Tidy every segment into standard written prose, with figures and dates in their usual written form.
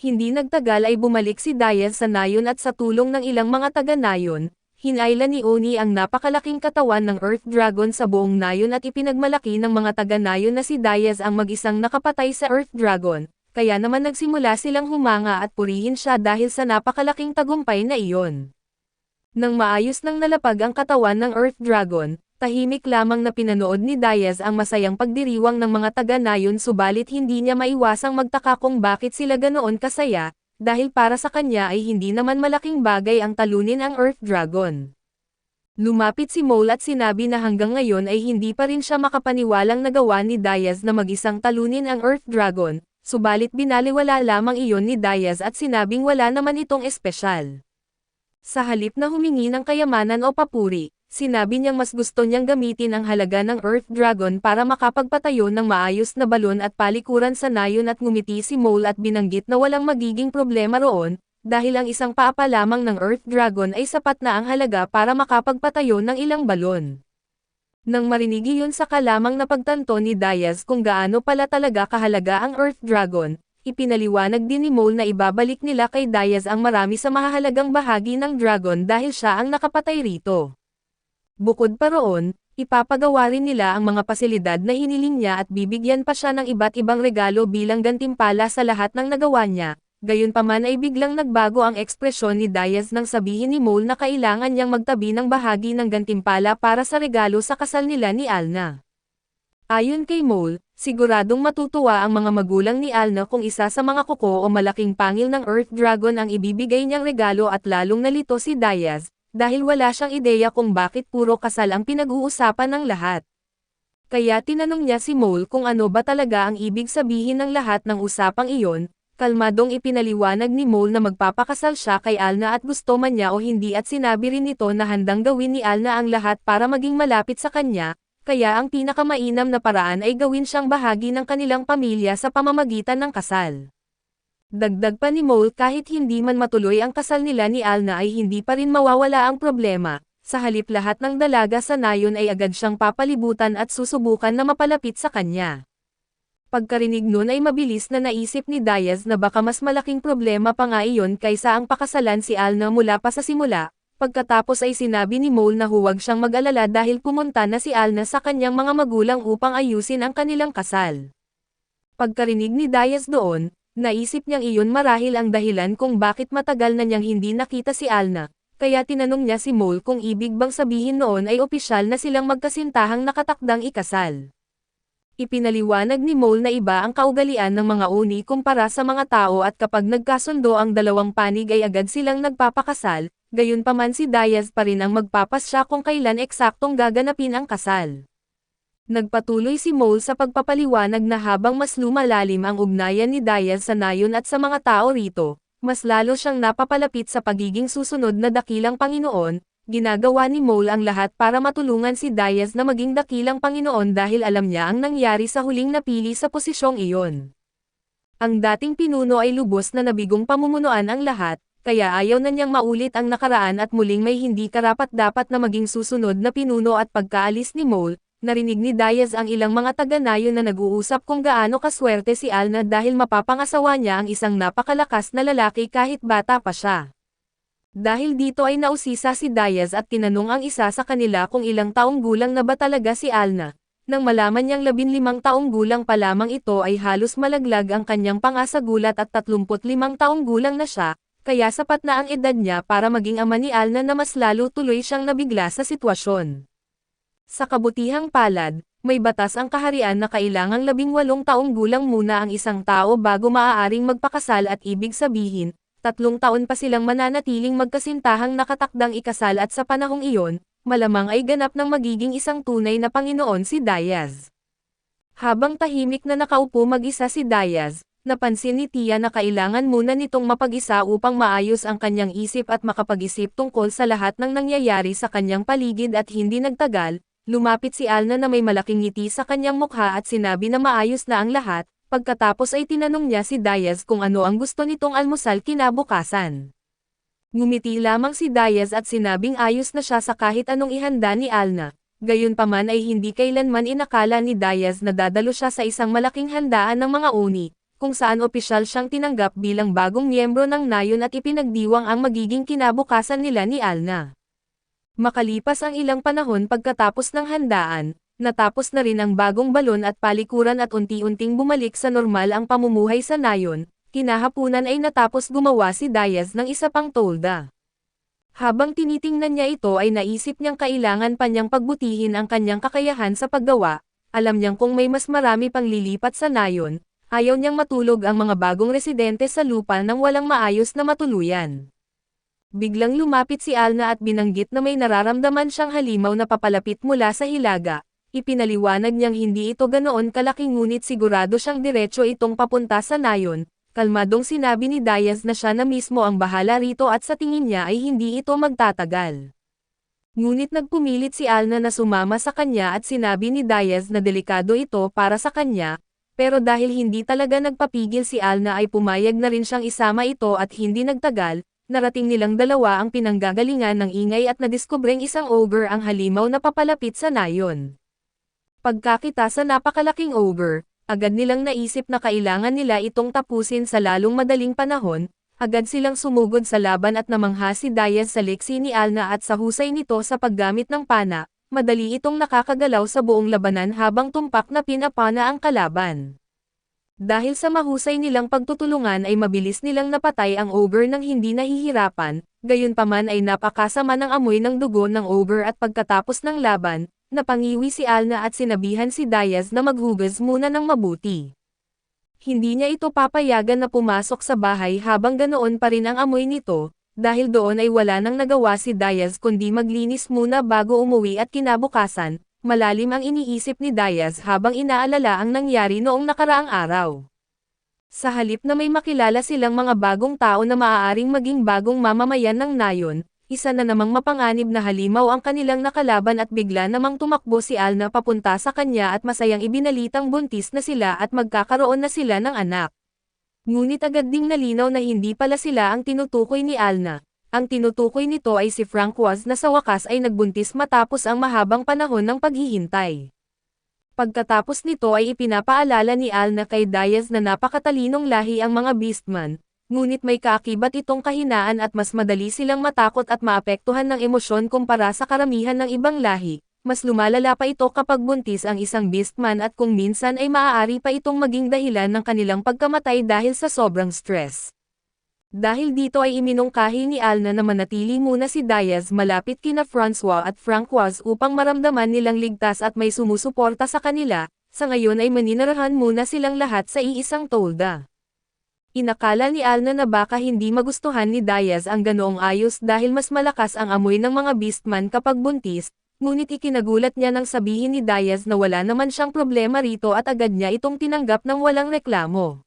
Hindi nagtagal ay bumalik si Diaz sa Nayon at sa tulong ng ilang mga taga-Nayon, hinayla ni Oni ang napakalaking katawan ng Earth Dragon sa buong Nayon at ipinagmalaki ng mga taga-Nayon na si Diaz ang mag-isang nakapatay sa Earth Dragon, kaya naman nagsimula silang humanga at purihin siya dahil sa napakalaking tagumpay na iyon. Nang maayos nang nalapag ang katawan ng Earth Dragon, tahimik lamang na pinanood ni Diaz ang masayang pagdiriwang ng mga taga-Nayon subalit hindi niya maiwasang magtaka kung bakit sila ganoon kasaya, dahil para sa kanya ay hindi naman malaking bagay ang talunin ang Earth Dragon. Lumapit si Mole at sinabi na hanggang ngayon ay hindi pa rin siya makapaniwalang nagawa ni Diaz na mag-isang talunin ang Earth Dragon, subalit binaliwala lamang iyon ni Diaz at sinabing wala naman itong espesyal. Sa halip na humingi ng kayamanan o papuri, sinabi niyang mas gusto niyang gamitin ang halaga ng Earth Dragon para makapagpatayo ng maayos na balon at palikuran sa Nayon at ngumiti si Mole at binanggit na walang magiging problema roon, dahil ang isang paapa lamang ng Earth Dragon ay sapat na ang halaga para makapagpatayo ng ilang balon. Nang marinig iyon saka lamang napagtanto ni Diaz kung gaano pala talaga kahalaga ang Earth Dragon, ipinaliwanag din ni Mole na ibabalik nila kay Diaz ang marami sa mahahalagang bahagi ng dragon dahil siya ang nakapatay rito. Bukod pa roon, ipapagawa rin nila ang mga pasilidad na hiniling niya at bibigyan pa siya ng iba't ibang regalo bilang gantimpala sa lahat ng nagawa niya. Gayunpaman ay biglang nagbago ang ekspresyon ni Diaz nang sabihin ni Mole na kailangan niyang magtabi ng bahagi ng gantimpala para sa regalo sa kasal nila ni Alna. Ayon kay Mole, siguradong matutuwa ang mga magulang ni Alna kung isa sa mga kuko o malaking pangil ng Earth Dragon ang ibibigay niyang regalo at lalong nalito si Diaz, dahil wala siyang ideya kung bakit puro kasal ang pinag-uusapan ng lahat. Kaya tinanong niya si Mole kung ano ba talaga ang ibig sabihin ng lahat ng usapang iyon. Kalmadong ipinaliwanag ni Mole na magpapakasal siya kay Alna at gusto man niya o hindi at sinabi rin nito na handang gawin ni Alna ang lahat para maging malapit sa kanya. Kaya ang pinakamainam na paraan ay gawin siyang bahagi ng kanilang pamilya sa pamamagitan ng kasal. Dagdag pa ni Mole kahit hindi man matuloy ang kasal nila ni Alna ay hindi pa rin mawawala ang problema, sa halip lahat ng dalaga sa Nayon ay agad siyang papalibutan at susubukan na mapalapit sa kanya. Pagkarinig nun ay mabilis na naisip ni Diaz na baka mas malaking problema pa nga iyon kaysa ang pakasalan si Alna mula pa sa simula. Pagkatapos ay sinabi ni Mole na huwag siyang mag-alala dahil pumunta na si Alna sa kanyang mga magulang upang ayusin ang kanilang kasal. Pagkarinig ni Diaz doon, naisip niyang iyon marahil ang dahilan kung bakit matagal na niyang hindi nakita si Alna, kaya tinanong niya si Mole kung ibig bang sabihin noon ay opisyal na silang magkasintahang nakatakdang ikasal. Ipinaliwanag ni Mole na iba ang kaugalian ng mga Oni kumpara sa mga tao at kapag nagkasundo ang dalawang panig ay agad silang nagpapakasal. Gayunpaman si Diaz pa rin ang magpapasya kung kailan eksaktong gaganapin ang kasal. Nagpatuloy si Mole sa pagpapaliwanag na habang mas lumalalim ang ugnayan ni Diaz sa Nayon at sa mga tao rito, mas lalo siyang napapalapit sa pagiging susunod na dakilang Panginoon. Ginagawa ni Mole ang lahat para matulungan si Diaz na maging dakilang Panginoon dahil alam niya ang nangyari sa huling napili sa posisyong iyon. Ang dating pinuno ay lubos na nabigong pamumunuan ang lahat, kaya ayaw na niyang maulit ang nakaraan at muling may hindi karapat-dapat na maging susunod na pinuno at pagkaalis ni Mole, narinig ni Diaz ang ilang mga taga-Nayon na nag-uusap kung gaano kaswerte si Alna dahil mapapangasawa niya ang isang napakalakas na lalaki kahit bata pa siya. Dahil dito ay nausisa si Diaz at tinanong ang isa sa kanila kung ilang taong gulang na ba talaga si Alna. Nang malaman niyang 15 taong gulang pa lamang ito ay halos malaglag ang kanyang pangasagulat at 35 taong gulang na siya, kaya sapat na ang edad niya para maging ama ni Alna na mas lalo tuloy siyang nabigla sa sitwasyon. Sa kabutihang palad, may batas ang kaharian na kailangang 18 taong gulang muna ang isang tao bago maaaring magpakasal at ibig sabihin, 3 taon pa silang mananatiling magkasintahang nakatakdang ikasal at sa panahong iyon, malamang ay ganap ng magiging isang tunay na Panginoon si Diaz. Habang tahimik na nakaupo mag-isa si Diaz, napansin ni Tia na kailangan muna nitong mapag-isa upang maayos ang kanyang isip at makapag-isip tungkol sa lahat ng nangyayari sa kanyang paligid at hindi nagtagal, lumapit si Alna na may malaking ngiti sa kanyang mukha at sinabi na maayos na ang lahat, pagkatapos ay tinanong niya si Diaz kung ano ang gusto nitong almusal kinabukasan. Ngumiti lamang si Diaz at sinabing ayos na siya sa kahit anong ihanda ni Alna. Gayunpaman ay hindi kailanman inakala ni Diaz na dadalo siya sa isang malaking handaan ng mga Oni, kung saan opisyal siyang tinanggap bilang bagong miyembro ng nayon at ipinagdiwang ang magiging kinabukasan nila ni Alna. Makalipas ang ilang panahon pagkatapos ng handaan, natapos na rin ang bagong balon at palikuran at unti-unting bumalik sa normal ang pamumuhay sa nayon, kinahapunan ay natapos gumawa si Diaz ng isa pang tolda. Habang tinitingnan niya ito ay naisip niyang kailangan pa niyang pagbutihin ang kanyang kakayahan sa paggawa, alam niyang kung may mas marami pang lilipat sa nayon, ayaw niyang matulog ang mga bagong residente sa lupa nang walang maayos na matuluyan. Biglang lumapit si Alna at binanggit na may nararamdaman siyang halimaw na papalapit mula sa hilaga. Ipinaliwanag niyang hindi ito ganoon kalaki ngunit sigurado siyang diretso itong papunta sa nayon. Kalmadong sinabi ni Diaz na siya na mismo ang bahala rito at sa tingin niya ay hindi ito magtatagal. Ngunit nagpumilit si Alna na sumama sa kanya at sinabi ni Diaz na delikado ito para sa kanya, pero dahil hindi talaga nagpapigil si Alna ay pumayag na rin siyang isama ito at hindi nagtagal. Narating nilang dalawa ang pinanggagalingan ng ingay at nadiskubreng isang ogre ang halimaw na papalapit sa nayon. Pagkakita sa napakalaking ogre, agad nilang naisip na kailangan nila itong tapusin sa lalong madaling panahon, agad silang sumugod sa laban at namangha si Diaz sa leksi ni Alna at sa husay nito sa paggamit ng pana, madali itong nakakagalaw sa buong labanan habang tumpak na pinapana ang kalaban. Dahil sa mahusay nilang pagtutulungan ay mabilis nilang napatay ang ogre nang hindi nahihirapan, gayunpaman ay napakasama ng amoy ng dugo ng ogre at pagkatapos ng laban, napangiwi si Alna at sinabihan si Diaz na maghugas muna ng mabuti. Hindi niya ito papayagan na pumasok sa bahay habang ganoon pa rin ang amoy nito, dahil doon ay wala nang nagawa si Diaz kundi maglinis muna bago umuwi at kinabukasan. Malalim ang iniisip ni Diaz habang inaalala ang nangyari noong nakaraang araw. Sa halip na may makilala silang mga bagong tao na maaaring maging bagong mamamayan ng nayon, isa na namang mapanganib na halimaw ang kanilang nakalaban at bigla namang tumakbo si Alna papunta sa kanya at masayang ibinalitang buntis na sila at magkakaroon na sila ng anak. Ngunit agad ding nalinaw na hindi pala sila ang tinutukoy ni Alna. Ang tinutukoy nito ay si Francois na sa wakas ay nagbuntis matapos ang mahabang panahon ng paghihintay. Pagkatapos nito ay ipinapaalala ni Alna kay Diaz na napakatalinong lahi ang mga beastman, ngunit may kaakibat itong kahinaan at mas madali silang matakot at maapektuhan ng emosyon kumpara sa karamihan ng ibang lahi. Mas lumalala pa ito kapag buntis ang isang beastman at kung minsan ay maaari pa itong maging dahilan ng kanilang pagkamatay dahil sa sobrang stress. Dahil dito ay iminungkahi ni Alna na manatili muna si Diaz malapit kina Francois at Francois upang maramdaman nilang ligtas at may sumusuporta sa kanila, sa ngayon ay maninirahan muna silang lahat sa iisang tolda. Inakala ni Alna na baka hindi magustuhan ni Diaz ang ganoong ayos dahil mas malakas ang amoy ng mga beastman kapag buntis, ngunit ikinagulat niya nang sabihin ni Diaz na wala naman siyang problema rito at agad niya itong tinanggap ng walang reklamo.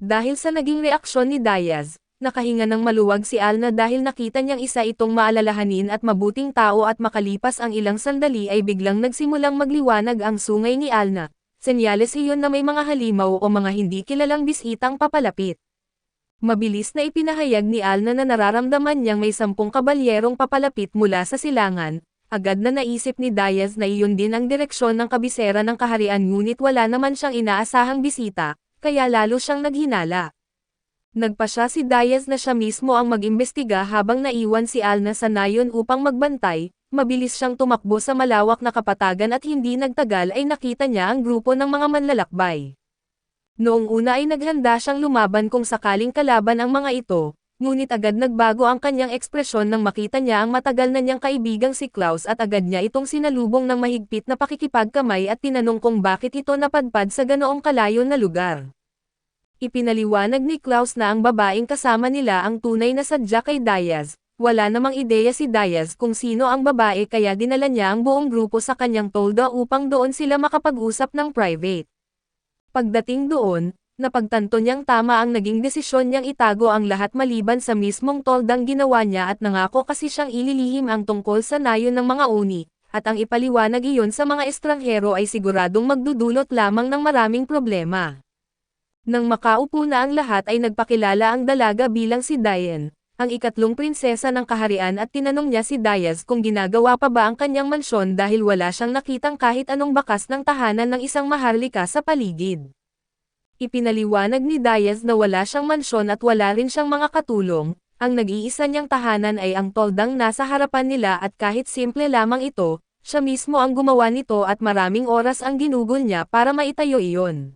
Dahil sa naging reaksyon ni Diaz, nakahinga ng maluwag si Alna dahil nakita niyang isa itong maalalahanin at mabuting tao at makalipas ang ilang sandali ay biglang nagsimulang magliwanag ang sungay ni Alna. Senyales iyon na may mga halimaw o mga hindi kilalang bisitang papalapit. Mabilis na ipinahayag ni Alna na nararamdaman niyang may 10 kabalyerong papalapit mula sa silangan. Agad na naisip ni Diaz na iyon din ang direksyon ng kabisera ng kaharian ngunit wala naman siyang inaasahang bisita. Kaya lalo siyang naghinala. Nagpasya si Diaz na siya mismo ang mag-imbestiga habang naiwan si Alna sa nayon upang magbantay, mabilis siyang tumakbo sa malawak na kapatagan at hindi nagtagal ay nakita niya ang grupo ng mga manlalakbay. Noong una ay naghanda siyang lumaban kung sakaling kalaban ang mga ito, ngunit agad nagbago ang kanyang ekspresyon nang makita niya ang matagal na niyang kaibigang si Klaus at agad niya itong sinalubong ng mahigpit na pakikipagkamay at tinanong kung bakit ito napadpad sa ganoong kalayo na lugar. Ipinaliwanag ni Klaus na ang babaeng kasama nila ang tunay na sadya kay Diaz, wala namang ideya si Diaz kung sino ang babae kaya dinala niya ang buong grupo sa kanyang tolda upang doon sila makapag-usap ng private. Pagdating doon, napagtanto niyang tama ang naging desisyon niyang itago ang lahat maliban sa mismong toldang ginawa niya at nangako kasi siyang ililihim ang tungkol sa nayon ng mga uni, at ang ipaliwanag iyon sa mga estranghero ay siguradong magdudulot lamang ng maraming problema. Nang makaupo na ang lahat ay nagpakilala ang dalaga bilang si Diane, ang ikatlong prinsesa ng kaharian at tinanong niya si Diaz kung ginagawa pa ba ang kanyang mansyon dahil wala siyang nakitang kahit anong bakas ng tahanan ng isang maharlika sa paligid. Ipinaliwanag ni Diaz na wala siyang mansyon at wala rin siyang mga katulong, ang nag-iisa niyang tahanan ay ang toldang nasa harapan nila at kahit simple lamang ito, siya mismo ang gumawa nito at maraming oras ang ginugol niya para maitayo iyon.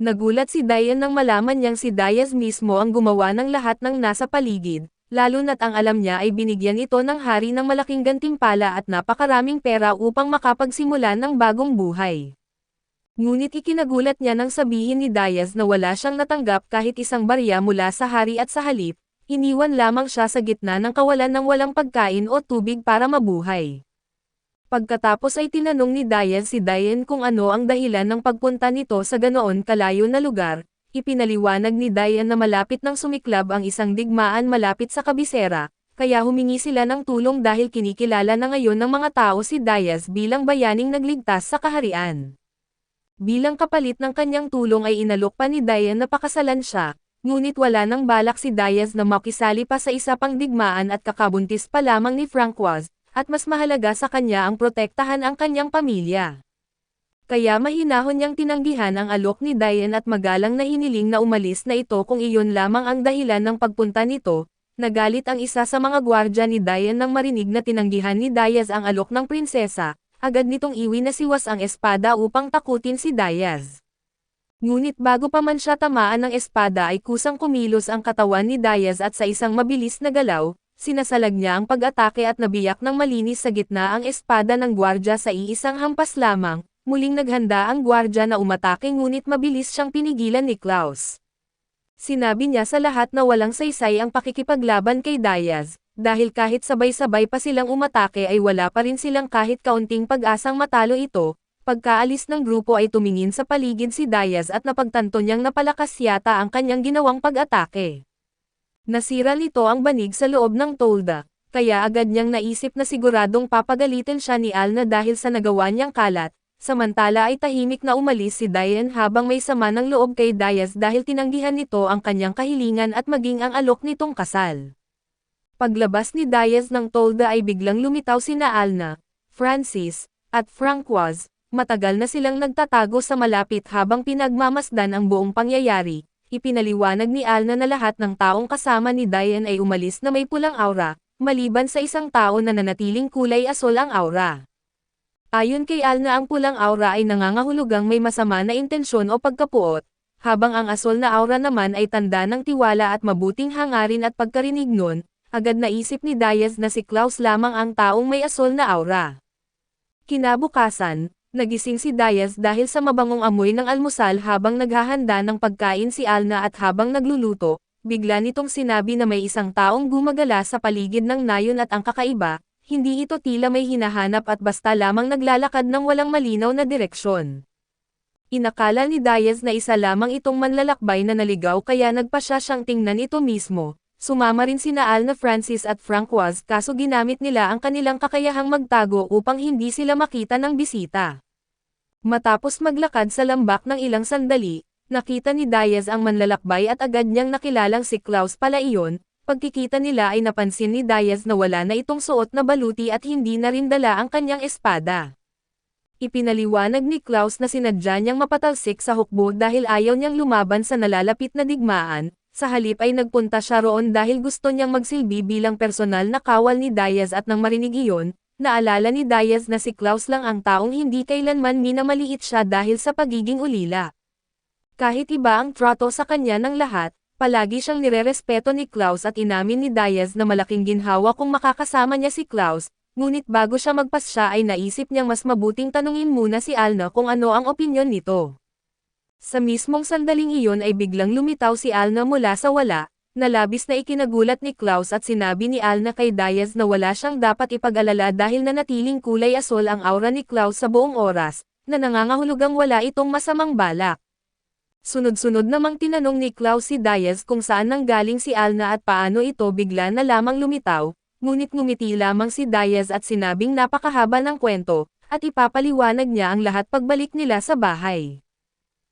Nagulat si Diane nang malaman niyang si Diaz mismo ang gumawa ng lahat ng nasa paligid, lalo na't ang alam niya ay binigyan ito ng hari ng malaking gantimpala at napakaraming pera upang makapagsimula ng bagong buhay. Ngunit ikinagulat niya nang sabihin ni Diaz na wala siyang natanggap kahit isang barya mula sa hari at sa halip, iniwan lamang siya sa gitna ng kawalan ng walang pagkain o tubig para mabuhay. Pagkatapos ay tinanong ni Diaz si Diane kung ano ang dahilan ng pagpunta nito sa ganoon kalayo na lugar, ipinaliwanag ni Diane na malapit nang sumiklab ang isang digmaan malapit sa kabisera, kaya humingi sila ng tulong dahil kinikilala na ngayon ng mga tao si Diaz bilang bayaning nagligtas sa kaharian. Bilang kapalit ng kanyang tulong ay inalok pa ni Diane na pakasalan siya, ngunit wala nang balak si Diaz na makisali pa sa isa pang digmaan at kakabuntis pa lamang ni Francoise, at mas mahalaga sa kanya ang protektahan ang kanyang pamilya. Kaya mahinahon niyang tinanggihan ang alok ni Diane at magalang na hiniling na umalis na ito kung iyon lamang ang dahilan ng pagpunta nito. Nagalit ang isa sa mga gwardya ni Diane nang marinig na tinanggihan ni Diaz ang alok ng prinsesa, agad nitong iwi na siwas ang espada upang takutin si Diaz. Ngunit bago pa man siya tamaan ng espada ay kusang kumilos ang katawan ni Diaz at sa isang mabilis na galaw, sinasalag niya ang pag-atake at nabiyak ng malinis sa gitna ang espada ng gwardya sa iisang hampas lamang, muling naghanda ang gwardya na umatake ngunit mabilis siyang pinigilan ni Klaus. Sinabi niya sa lahat na walang saysay ang pakikipaglaban kay Diaz, dahil kahit sabay-sabay pa silang umatake ay wala pa rin silang kahit kaunting pag-asang matalo ito. Pagkaalis ng grupo ay tumingin sa paligid si Diaz at napagtanto niyang napalakas yata ang kanyang ginawang pag-atake. Nasira nito ang banig sa loob ng tolda, kaya agad niyang naisip na siguradong papagalitin siya ni Alna dahil sa nagawa niyang kalat, samantala ay tahimik na umalis si Diane habang may sama ng loob kay Diaz dahil tinanggihan nito ang kanyang kahilingan at maging ang alok nitong kasal. Paglabas ni Diaz ng tolda ay biglang lumitaw sina Alna, Francis, at Francoise, matagal na silang nagtatago sa malapit habang pinagmamasdan ang buong pangyayari. Ipinaliwanag ni Alna na lahat ng taong kasama ni Diane ay umalis na may pulang aura, maliban sa isang tao na nanatiling kulay asol ang aura. Ayon kay Alna ang pulang aura ay nangangahulugang may masama na intensyon o pagkapuot, habang ang asol na aura naman ay tanda ng tiwala at mabuting hangarin at pagkarinig nun, agad naisip ni Diaz na si Klaus lamang ang taong may asol na aura. Kinabukasan, nagising si Diaz dahil sa mabangong amoy ng almusal habang naghahanda ng pagkain si Alna at habang nagluluto, bigla nitong sinabi na may isang taong gumagala sa paligid ng nayon at ang kakaiba, hindi ito tila may hinahanap at basta lamang naglalakad ng walang malinaw na direksyon. Inakala ni Diaz na isa lamang itong manlalakbay na naligaw kaya nagpa siyang tingnan ito mismo. Sumama rin sina Alna, Francis at Francoise kaso ginamit nila ang kanilang kakayahang magtago upang hindi sila makita ng bisita. Matapos maglakad sa lambak ng ilang sandali, nakita ni Diaz ang manlalakbay at agad niyang nakilalang si Klaus pala iyon. Pagkikita nila ay napansin ni Diaz na wala na itong suot na baluti at hindi na rin dala ang kanyang espada. Ipinaliwanag ni Klaus na sinadya niyang mapatalsik sa hukbo dahil ayaw niyang lumaban sa nalalapit na digmaan. Sa halip ay nagpunta siya roon dahil gusto niyang magsilbi bilang personal na kawal ni Diaz at nang marinig iyon, naalala ni Diaz na si Klaus lang ang taong hindi kailanman minamaliit siya dahil sa pagiging ulila. Kahit iba ang trato sa kanya ng lahat, palagi siyang nirerespeto ni Klaus at inamin ni Diaz na malaking ginhawa kung makakasama niya si Klaus, ngunit bago siya magpasya ay naisip niyang mas mabuting tanungin muna si Alna kung ano ang opinyon nito. Sa mismong sandaling iyon ay biglang lumitaw si Alna mula sa wala, na labis na ikinagulat ni Klaus at sinabi ni Alna kay Diaz na wala siyang dapat ipag-alala dahil nanatiling kulay asol ang aura ni Klaus sa buong oras, na nangangahulugang wala itong masamang balak. Sunod-sunod namang tinanong ni Klaus si Diaz kung saan nanggaling si Alna at paano ito bigla na lamang lumitaw, ngunit ngumiti lamang si Diaz at sinabing napakahaba ng kwento, at ipapaliwanag niya ang lahat pagbalik nila sa bahay.